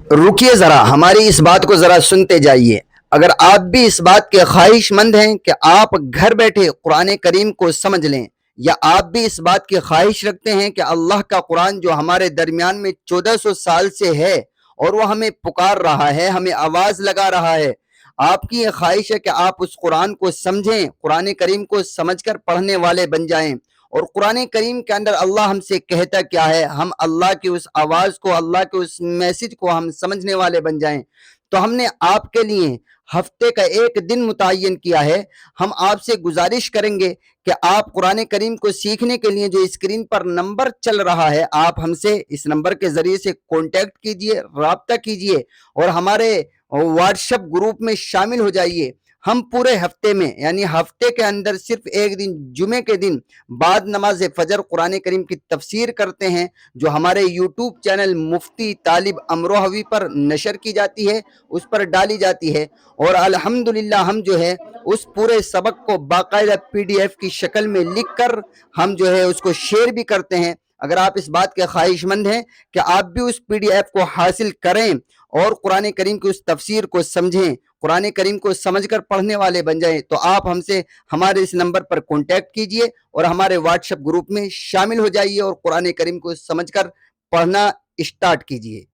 रुकिए ज़रा, हमारी इस बात को ज़रा सुनते जाइए। अगर आप भी इस बात के ख्वाहिशमंद हैं कि आप घर बैठे कुरान करीम को समझ लें, या आप भी इस बात की ख्वाहिश रखते हैं कि अल्लाह का कुरान जो हमारे दरमियान में 1400 साल से है और वो हमें पुकार रहा है, हमें आवाज़ लगा रहा है, आपकी ये ख्वाहिश है कि आप उस कुरान को समझें, कुरान करीम को समझकर पढ़ने वाले बन जाएं। और कुरान करीम के अंदर अल्लाह हमसे कहता क्या है, हम अल्लाह की उस आवाज़ को, अल्लाह के उस मैसेज को हम समझने वाले बन जाएं। तो हमने आपके लिए हफ्ते का एक दिन मुतय्यन किया है। हम आपसे गुजारिश करेंगे कि आप कुरान करीम को सीखने के लिए जो स्क्रीन पर नंबर चल रहा है, आप हमसे इस नंबर के ज़रिए से कॉन्टैक्ट कीजिए, राब्ता कीजिए और हमारे व्हाट्सएप ग्रुप में शामिल हो जाइए। हम पूरे हफ्ते में, यानी हफ्ते के अंदर सिर्फ एक दिन, जुमे के दिन बाद नमाज फजर कुरान करीम की तफसीर करते हैं, जो हमारे यूट्यूब चैनल मुफ्ती तालिब अमरोहवी पर नशर की जाती है, उस पर डाली जाती है। और अल्हम्दुलिल्लाह हम जो है उस पूरे सबक को बाकायदा PDF की शक्ल में लिख कर हम जो है उसको शेयर भी करते हैं। अगर आप इस बात के ख्वाहिशमंद हैं कि आप भी उस PDF को हासिल करें और कुरान करीम की उस तफसीर को समझें, कुरान करीम को समझकर पढ़ने वाले बन जाएं, तो आप हमसे हमारे इस नंबर पर कांटेक्ट कीजिए और हमारे व्हाट्सएप ग्रुप में शामिल हो जाइए और कुरान करीम को समझकर पढ़ना स्टार्ट कीजिए।